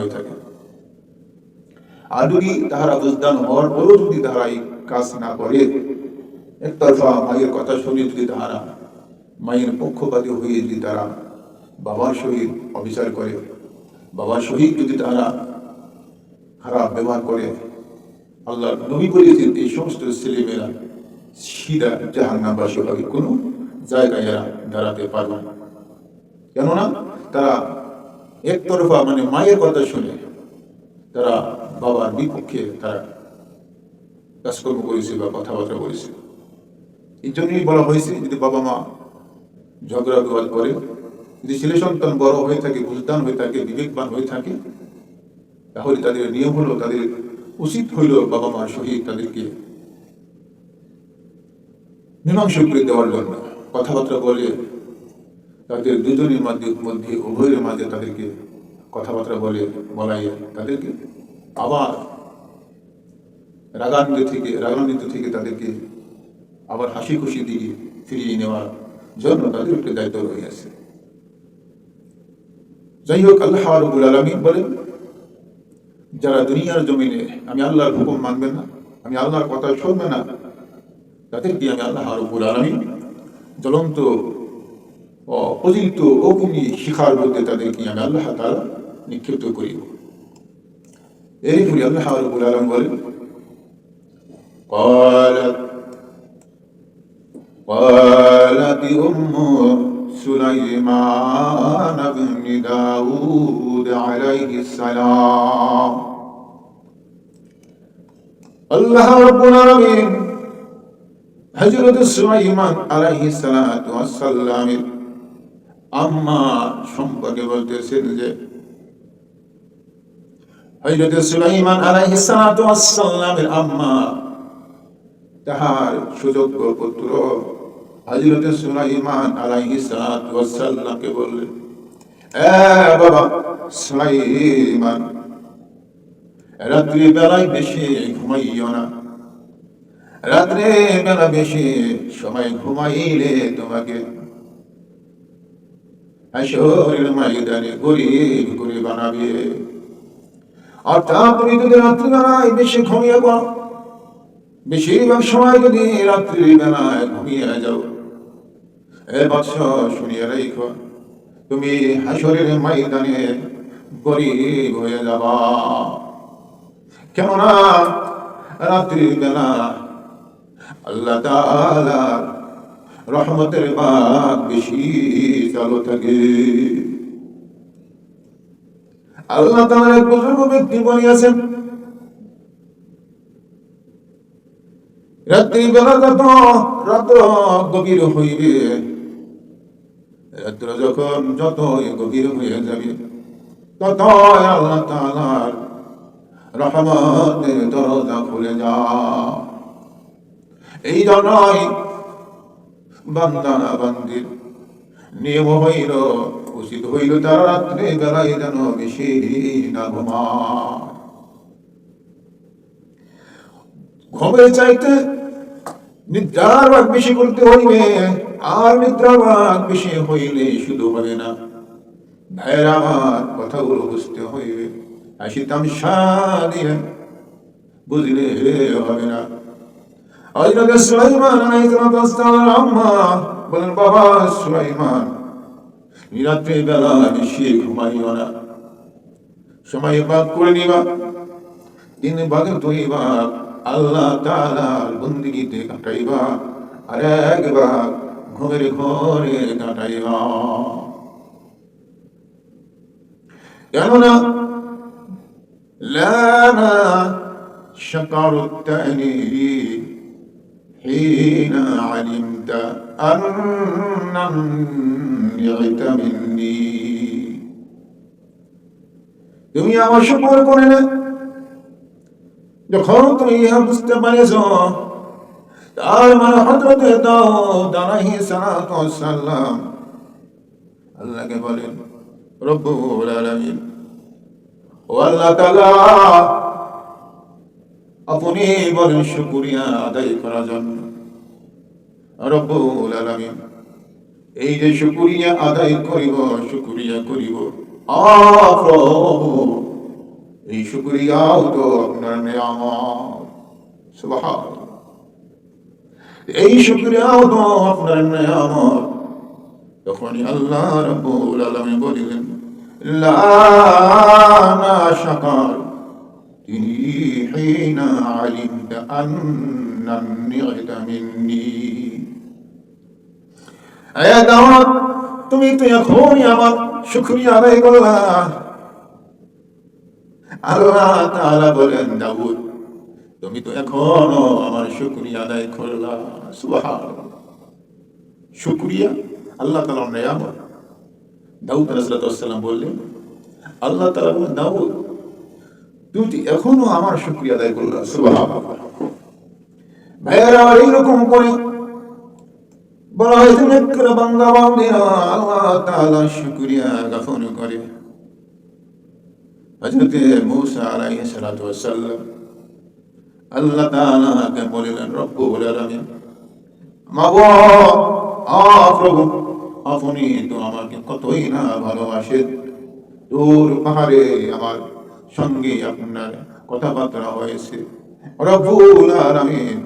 হয়ে থাকে। আর যদি তাহারা বুঝদান হওয়ার পরও যদি তাহারা এই কাজ না করে, একতরফা মায়ের কথা শুনে যদি তাহারা মায়ের পক্ষপাতী হয়ে যদি তারা বাবার সহিত অবিচার করে, বাবার সহিত যদি তাহারা খারাপ ব্যবহার করে, আল্লাহ নবী বলেছেন এই সমস্ত ছেলেমেয়েরা সিধা জাহান্নামবাসী হবে, কোনো জায়গায় এরা দাঁড়াতে পারবে না। কেননা তারা একতরফা মানে মায়ের কথা শুনে তারা বাবার বিপক্ষে তারা কাজকর্ম করেছে বা কথাবার্তা বলেছে। এই জন্যই বলা হয়েছে যদি বাবা মা ঝগড়া বিবাদ করে, যদি ছেলে সন্তান বড় হয়ে থাকে, বুঝদান হয়ে থাকে, বিবেকবান হয়ে থাকে, তাহলে তাদের নিয়ম হলো, তাদের উচিত হইল বাবা মার সহিত তাদেরকে মীমাংসা করে দেওয়ার জন্য কথাবার্তা বলে, তাদের দুজনের মধ্যে উভয়ের মাঝে তাদেরকে কথাবার্তা বলাই তাদেরকে আবার রাগান্বিত থেকে তাদেরকে আবার হাসি খুশি দিয়ে ফিরিয়ে নেওয়ার জন্য তাদের একটা দায়িত্ব রয়ে আছে। যাই হোক, আল্লাহ রাব্বুল আলামিন বলেন, যারা দুনিয়ার জমিনে আমি আল্লাহর হুকুম মানবে না, আমি আল্লাহর কথা শুনবে না, তাদেরকে আমি আল্লাহ রাব্বুল আলামিন জ্বলন্ত অপরিচিত অগ্নি শিখার মধ্যে তাদেরকে আমি আল্লাহ তাআলা নিক্ষিপ্ত করিব। এরপরে আল্লাহ রাব্বুল আলামিন বলেন, قالت أم سليمان بن داود عليه السلام। আল্লাহ রাব্বুল আলামিন হযরত সুলাইমান আলাইহিস সালাতু ওয়াস সালামের আম্মা সম্পর্কে বলতেছেন যে হযরত সুলাইমান আলাইহিস সালাতু ওয়াস সালামের আম্মা তাহার সুযোগ্য পুত্র হযরত সুলাইমান আলাইহিস সালাতু ওয়াস সালামকে বললেন, বাবা সুলাইমান, রাত্রি বেলায় বেশি ঘুমাইও না, রাত্রে বেলা বেশি সময় ঘুমাইলে তোমাকে হাসরের ময়দানে গরীব করে বানাবে। অর্থাৎ তুমি যদি রাত্রি বেলায় বেশি ঘুমিয়ে পড়ো, বেশিরভাগ সময় যদি রাত্রি বেলায় ঘুমিয়ে যাও, বৎস শুনিয়ে রেখো, তুমি হাসরের ময়দানে গরীব হয়ে যাবা। কেননা রাত্রির বেলা আল্লাহ তাআলার রহমতের বাগ বেশি চালু থাকে। আল্লাহ তাআলার এক বুজুর্গ ব্যক্তি বলিয়াছেন, রাত্রি বেলা যত রাত্র গভীর হইবে, রাত্র যখন যত গভীর হয়ে যাবে, তত আল্লাহ তাআলার রহমতের দরজা খুলে যায়। এই জন্যই বান্দা বান্দির নিয়ম হইল, উচিত হইল তারা রাত্রে বেলায় যেন বেশি না ঘুমায়। ঘুমের চাইতে নিদ্রার ভাগ বেশি করতে হইবে, আর নিদ্রার ভাগ বেশি হইলে শুধু হবে না, ভাইয়ের আমার কথাগুলো বুঝতে হইবে। হাসি তামসা দিয়ে বুঝলে হবে না। হযরত সুলাইমান আলাইহিস সালামের আম্মা বলেন, বাবা সুলাইমান, রাত্রি বেলা বেশি ঘুমাইও না, সময় ভাগ করে নিবা, দিন ভাগে ধরিবা, আল্লাহ তাআলার বন্দেগীতে কাটাইবা, আর এক ভাগ ঘুমের ঘরে কাটাইবা। কেননা লানা শাকারুত তা'নিরি হিনা আলিমতা আন্নাম নি'তা মিন্নি। তুমি আমার শুকর করে না, যখন তুমি ইহা বুঝতে পারেছ, তার মানে হযরত দাউদ আলাইহিস সালাতু ওয়াস সালাম আল্লাহকে বলেন, রব্বুল আলামিন, ও আল্লাহ তাআলা, আপনি বলেন শুকরিয়া আদায় করার জন্য। রব্বুল আলামিন, এই যে শুকরিয়া আদায় করিব, শুকরিয়া করিব, প্রভু এই শুকরিয়াও তো আপনার নিয়ামত। সুবহানাল্লাহ, এই শুকরিয়াও তো আপনার নিয়ামত। তখনই আল্লাহ রাব্বুল আলামিন বলিলেন, লা না শাকার তিনি হিনা আলিমতা আন্না নি'মাতা মিন্নি। আয়া দাউদ, তুমি তো এখনই আমার শুকরিয়া আদায় করলা। আল্লাহ তাআলা বলেন, দাউদ তুমি তো এখনো আমার শুকরিয়া আদায় করলা। সুবহানাল্লাহ, শুকরিয়া আল্লাহ তাআলার নিয়ামত। দাউদ আলাইহিস সালাম বললেন, আল্লাহ তাআলা বলেন, দাউদ তুমি তো এখনো আমার শুকরিয়া আদায় করলা। সুবহানাল্লাহ। ভাইয়েরা, এইরকম করে বলা হয়েছে নেককার বান্দা বান্দিরা আল্লাহ তাআলার শুকরিয়া জ্ঞাপন করে। হযরত মূসা আলাইহিস সালাতু ওয়াস সালাম আল্লাহ তাআলাকে বললেন, রব্বুল আলামিন, মাবুদ, প্রভু আপনি তো আমাকে কতই না ভালোবাসেন। দূর পাহাড়ে আমার সঙ্গে আপনার কথাবার্তা হয়েছে। রব্বুল আলামিন,